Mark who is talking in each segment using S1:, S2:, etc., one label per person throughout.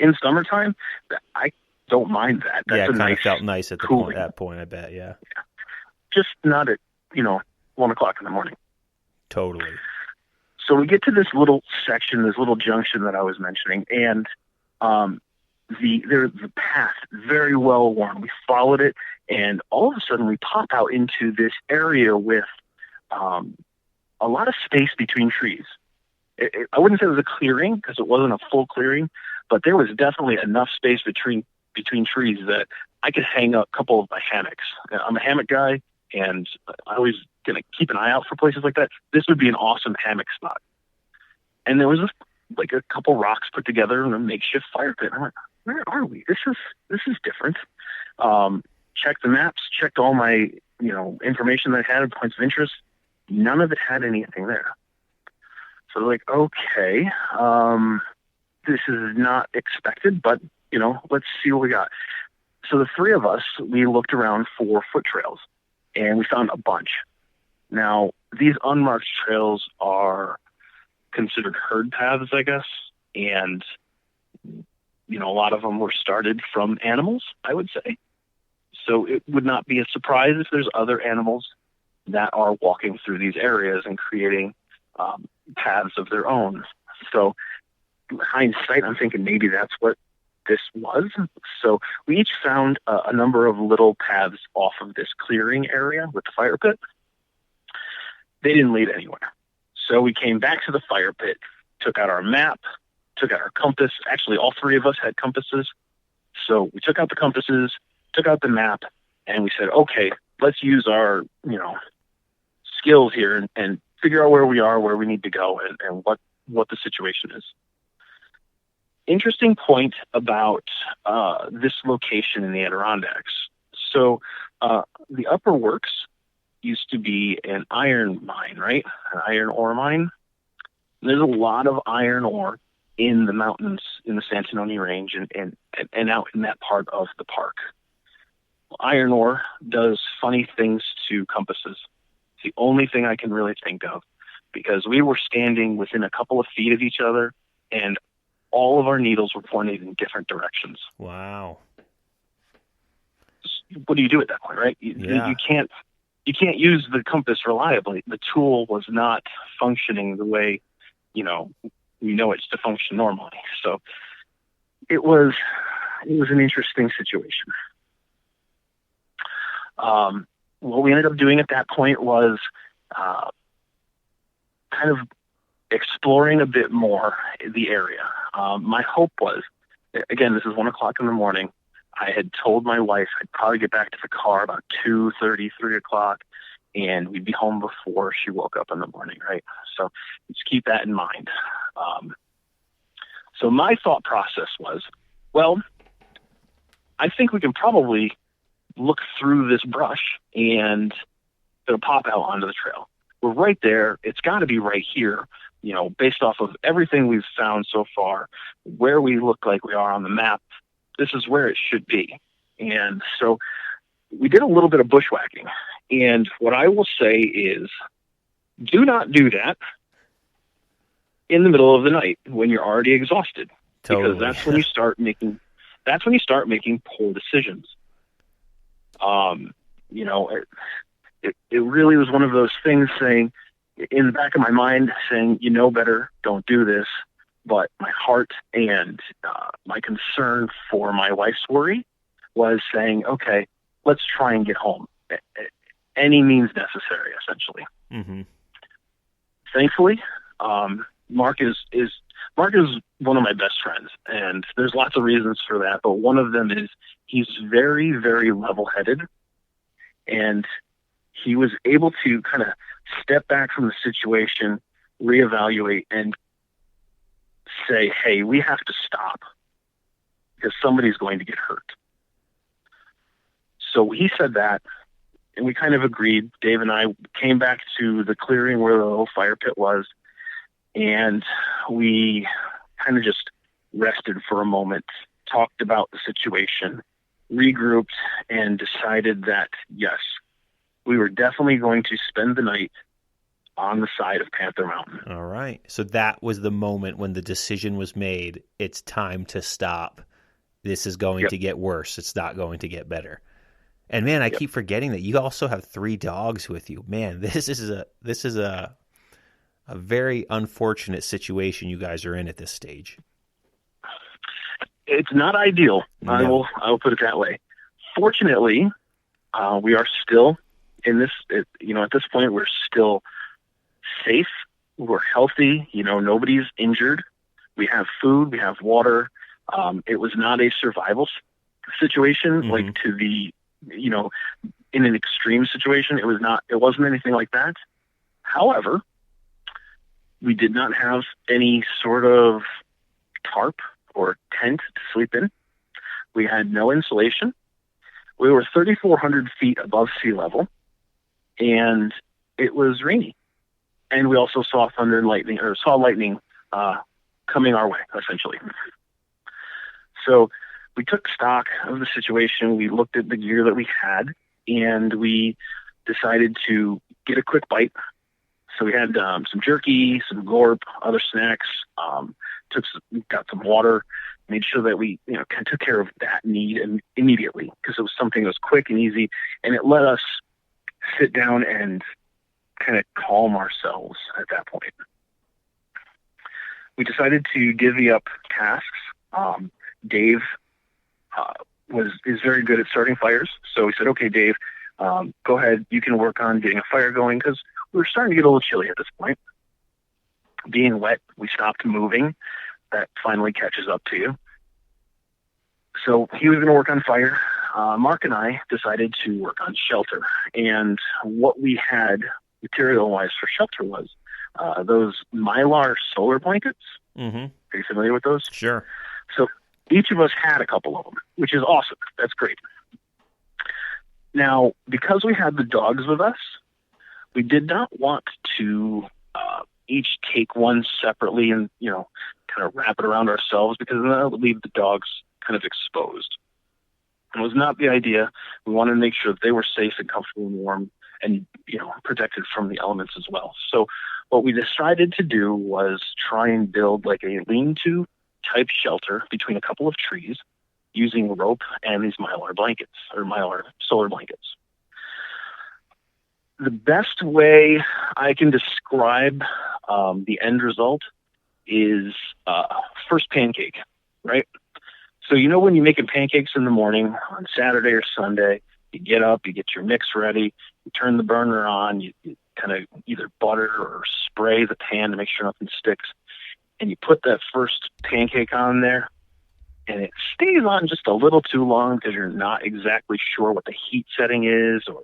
S1: in summertime, I don't mind that.
S2: Yeah,
S1: That's
S2: it
S1: a
S2: kind of
S1: nice
S2: felt nice at
S1: cooling.
S2: that point, I bet. Yeah,
S1: Just not at, 1 o'clock in the morning.
S2: totally.
S1: So we get to this little section, this little junction that I was mentioning, and the path, very well worn. We followed it, and all of a sudden we pop out into this area with a lot of space between trees. I wouldn't say it was a clearing because it wasn't a full clearing, but there was definitely enough space between trees that I could hang a couple of my hammocks. I'm a hammock guy, and I always going to keep an eye out for places like that. This would be an awesome hammock spot. And there was like a couple rocks put together in a makeshift fire pit. I'm like, where are we? This is different. Checked the maps, checked all my information that I had, points of interest. None of it had anything there. So they're like, okay, this is not expected, but let's see what we got. So the three of us, we looked around for foot trails, and we found a bunch. Now, these unmarked trails are considered herd paths, I guess, and a lot of them were started from animals, I would say. So it would not be a surprise if there's other animals that are walking through these areas and creating paths of their own. So hindsight, I'm thinking maybe that's what this was. So we each found a number of little paths off of this clearing area with the fire pit. They didn't lead anywhere. So we came back to the fire pit, took out our map, took out our compass. Actually, all three of us had compasses. So we took out the compasses, took out the map, and we said, okay, let's use our, skills here and figure out where we are, where we need to go, and what the situation is. Interesting point about this location in the Adirondacks. So the Upper Works used to be an iron mine, right? An iron ore mine. There's a lot of iron ore in the mountains in the Santanoni range and out in that part of the park. Iron ore does funny things to compasses. It's the only thing I can really think of, because we were standing within a couple of feet of each other, and all of our needles were pointed in different directions.
S2: Wow.
S1: What do you do at that point, right?
S2: Yeah.
S1: You can't use the compass reliably. The tool was not functioning the way, we know it's to function normally. So it was an interesting situation. What we ended up doing at that point was kind of exploring a bit more the area. My hope was, again, this is 1 o'clock in the morning. I had told my wife I'd probably get back to the car about 2:30, 3 o'clock, and we'd be home before she woke up in the morning, right? So just keep that in mind. So my thought process was, well, I think we can probably look through this brush and it'll pop out onto the trail. We're right there. It's got to be right here, based off of everything we've found so far, where we look like we are on the map. This is where it should be. And so we did a little bit of bushwhacking. And what I will say is, do not do that in the middle of the night when you're already exhausted.
S2: Totally.
S1: Because that's when you start making poor decisions. It really was one of those things saying, in the back of my mind, saying, better, don't do this. But my heart and my concern for my wife's worry was saying, okay, let's try and get home. Any means necessary, essentially.
S2: Mm-hmm.
S1: Thankfully, Mark is one of my best friends, and there's lots of reasons for that. But one of them is he's very, very level-headed, and he was able to kind of step back from the situation, reevaluate, and say, hey, we have to stop because somebody's going to get hurt. So he said that, and we kind of agreed. Dave and I came back to the clearing where the little fire pit was, and we kind of just rested for a moment, talked about the situation, regrouped, and decided that, yes, we were definitely going to spend the night on the side of Panther Mountain.
S2: All right. So that was the moment when the decision was made. It's time to stop. This is going to get worse. It's not going to get better. And man, I keep forgetting that you also have 3 dogs with you. Man, this is a very unfortunate situation you guys are in at this stage.
S1: It's not ideal.
S2: No.
S1: I will put it that way. Fortunately, we are still in this. At this point, we're still safe. We're healthy. Nobody's injured. We have food. We have water. It was not a survival situation, like to the, in an extreme situation. It wasn't anything like that. However, we did not have any sort of tarp or tent to sleep in. We had no insulation. We were 3,400 feet above sea level, and it was rainy. And we also saw thunder and lightning, or saw lightning coming our way, essentially. So we took stock of the situation. We looked at the gear that we had, and we decided to get a quick bite. So we had some jerky, some gorp, other snacks, got some water, made sure that we kind of took care of that need immediately, because it was something that was quick and easy, and it let us sit down and kind of calm ourselves at that point. We decided to divvy up tasks. Dave is very good at starting fires, so we said, okay, Dave, go ahead, you can work on getting a fire going, because we were starting to get a little chilly at this point. Being wet, we stopped moving. That finally catches up to you. So he was going to work on fire. Mark and I decided to work on shelter. And what we had material-wise for shelter was those Mylar solar blankets. Mm-hmm. Are you familiar with those?
S2: Sure.
S1: So each of us had a couple of them, which is awesome. That's great. Now, because we had the dogs with us, we did not want to each take one separately and, kind of wrap it around ourselves, because then that would leave the dogs kind of exposed. It was not the idea. We wanted to make sure that they were safe and comfortable and warm and, protected from the elements as well. So what we decided to do was try and build like a lean-to type shelter between a couple of trees using rope and these Mylar blankets, or Mylar solar blankets. The best way I can describe the end result is first pancake, right? So when you're making pancakes in the morning on Saturday or Sunday, you get up, you get your mix ready, you turn the burner on, you kind of either butter or spray the pan to make sure nothing sticks, and you put that first pancake on there, and it stays on just a little too long because you're not exactly sure what the heat setting is or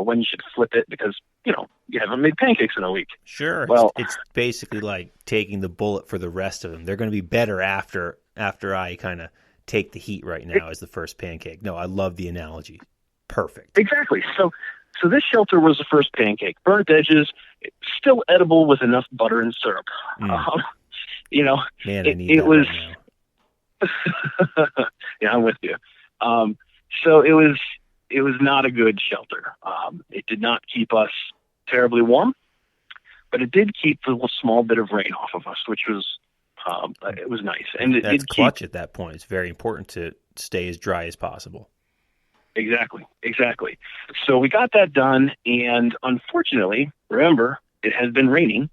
S1: when you should flip it, because, you haven't made pancakes in a week.
S2: Sure. Well, it's basically like taking the bullet for the rest of them. They're going to be better after I kind of take the heat right now as the first pancake. No, I love the analogy. Perfect.
S1: Exactly. So this shelter was the first pancake. Burnt edges, still edible with enough butter and syrup.
S2: Man, I need
S1: it
S2: that
S1: was.
S2: Right now.
S1: Yeah, I'm with you. So it was not a good shelter. It did not keep us terribly warm, but it did keep a little small bit of rain off of us, which was it was nice. And
S2: that's clutch at that point. It's very important to stay as dry as possible.
S1: Exactly. So we got that done, and unfortunately, remember, it has been raining.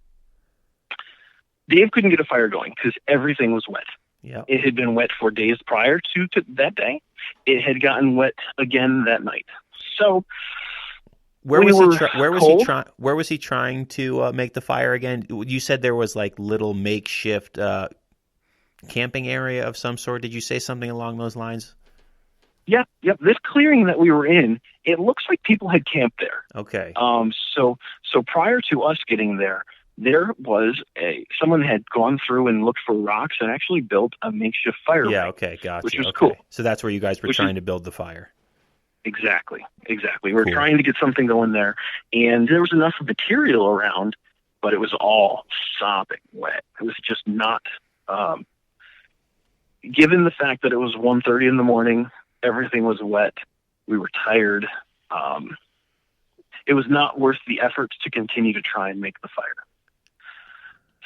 S1: Dave couldn't get a fire going because everything was wet.
S2: Yeah.
S1: It had been wet for days prior to that day. It had gotten wet again that night. So
S2: where was he trying to make the fire again? You said there was like little makeshift camping area of some sort. Did you say something along those lines?
S1: Yep. This clearing that we were in, it looks like people had camped there.
S2: Okay.
S1: So prior to us getting there was someone had gone through and looked for rocks and actually built a makeshift fire.
S2: Yeah. Okay. Gotcha.
S1: Which was
S2: okay.
S1: Cool.
S2: So that's where you guys were trying to build the fire.
S1: Exactly. We were trying to get something going there, and there was enough material around, but it was all sopping wet. It was just not. Given the fact that it was 1:30 in the morning, everything was wet. We were tired. it was not worth the effort to continue to try and make the fire.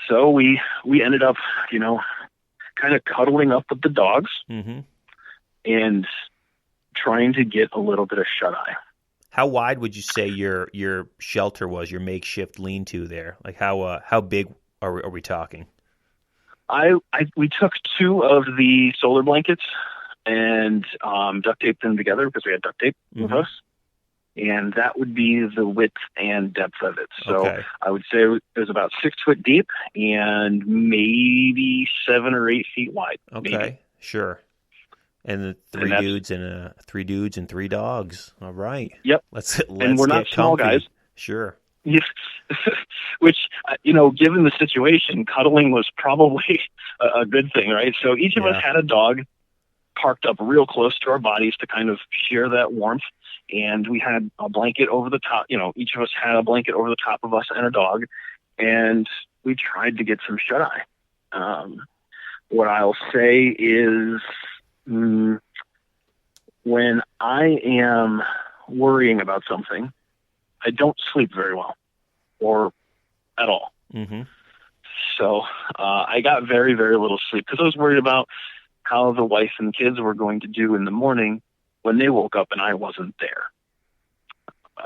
S1: So we ended up, kind of cuddling up with the dogs and trying to get a little bit of shut-eye.
S2: How wide would you say your shelter was, your makeshift lean-to there? Like how big are we talking?
S1: We took 2 of the solar blankets and duct taped them together because we had duct tape with us. And that would be the width and depth of it. So I would say it was about 6 foot deep and maybe 7 or 8 feet wide.
S2: Okay, maybe. Sure. And the 3 dudes and 3 dogs. All right.
S1: Yep.
S2: Let's
S1: and we're not small guys.
S2: Sure.
S1: Yes. Which, given the situation, cuddling was probably a good thing, right? So each of us had a dog parked up real close to our bodies to kind of share that warmth. And we had a blanket over the top, each of us had a blanket over the top of us and a dog. And we tried to get some shut-eye. What I'll say is when I am worrying about something, I don't sleep very well or at all. So I got very, very little sleep because I was worried about how the wife and kids were going to do in the morning when they woke up and I wasn't there.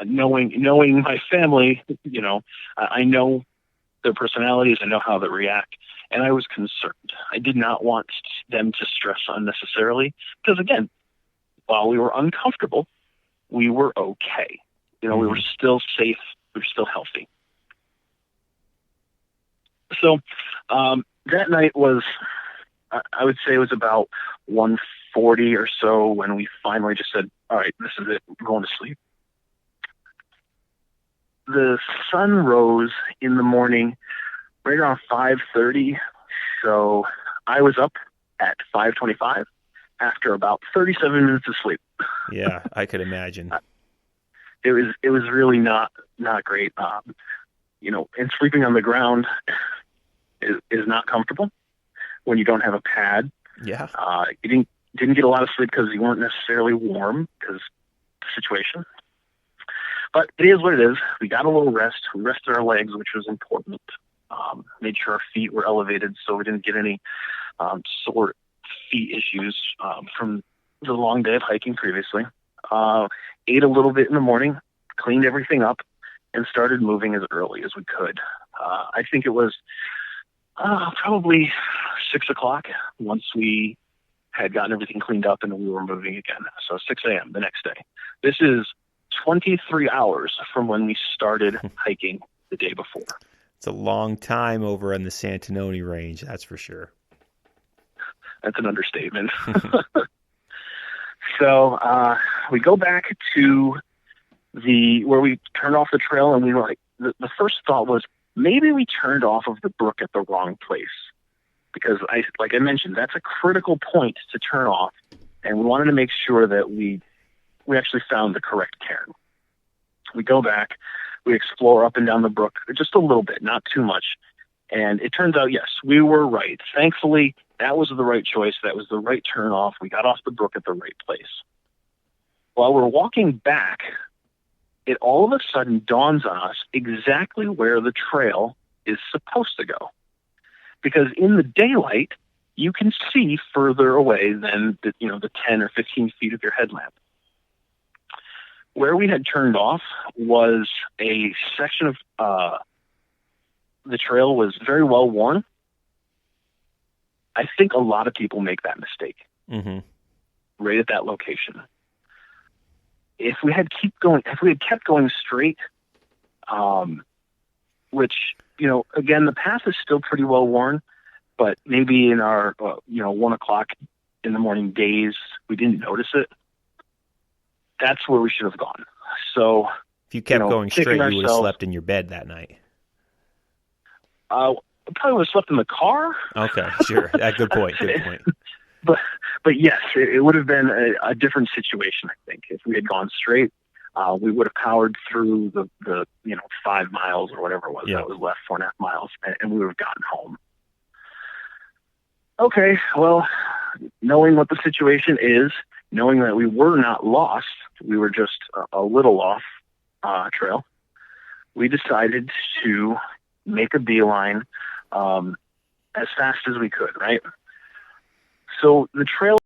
S1: Knowing my family, I know their personalities, I know how they react, and I was concerned. I did not want them to stress unnecessarily because, again, while we were uncomfortable, we were okay. We were still safe. We were still healthy. So that night was, I would say it was about 1:40 or so when we finally just said, all right, this is it. We're going to sleep. The sun rose in the morning right around 5:30. So I was up at 5:25 after about 37 minutes of sleep.
S2: Yeah, I could imagine.
S1: It was really not great. And sleeping on the ground is not comfortable when you don't have a pad.
S2: Yeah.
S1: You didn't get a lot of sleep because you weren't necessarily warm because the situation. But it is what it is. We got a little rest. We rested our legs, which was important. Made sure our feet were elevated so we didn't get any sore feet issues from the long day of hiking previously. Ate a little bit in the morning, cleaned everything up, and started moving as early as we could. I think it was probably 6 o'clock once we had gotten everything cleaned up and we were moving again. So 6 a.m. the next day. This is 23 hours from when we started hiking the day before.
S2: It's a long time over on the Santanoni range, that's for sure.
S1: That's an understatement. So we go back to where we turned off the trail, and we were like, the first thought was maybe we turned off of the brook at the wrong place, because like I mentioned, that's a critical point to turn off, and we wanted to make sure that we actually found the correct cairn. We go back, we explore up and down the brook just a little bit, not too much, and it turns out, yes, we were right. Thankfully, that was the right choice. That was the right turn off. We got off the brook at the right place. While we're walking back, it all of a sudden dawns on us exactly where the trail is supposed to go. Because in the daylight, you can see further away than the 10 or 15 feet of your headlamp. Where we had turned off was a section of the trail was very well worn. I think a lot of people make that mistake right at that location. If we had kept going straight, which, again, the path is still pretty well worn, but maybe in our, 1 o'clock in the morning days, we didn't notice it. That's where we should have gone. So
S2: if you kept going straight, you would have slept in your bed that night.
S1: Probably would have slept in the car.
S2: Okay, sure. Good point.
S1: But yes, it would have been a different situation, I think. If we had gone straight, we would have powered through the 5 miles or whatever it was that was left, 4.5 miles, and we would have gotten home. Okay, well, knowing what the situation is, knowing that we were not lost, we were just a little off, trail, we decided to make a beeline as fast as we could, right? So the trail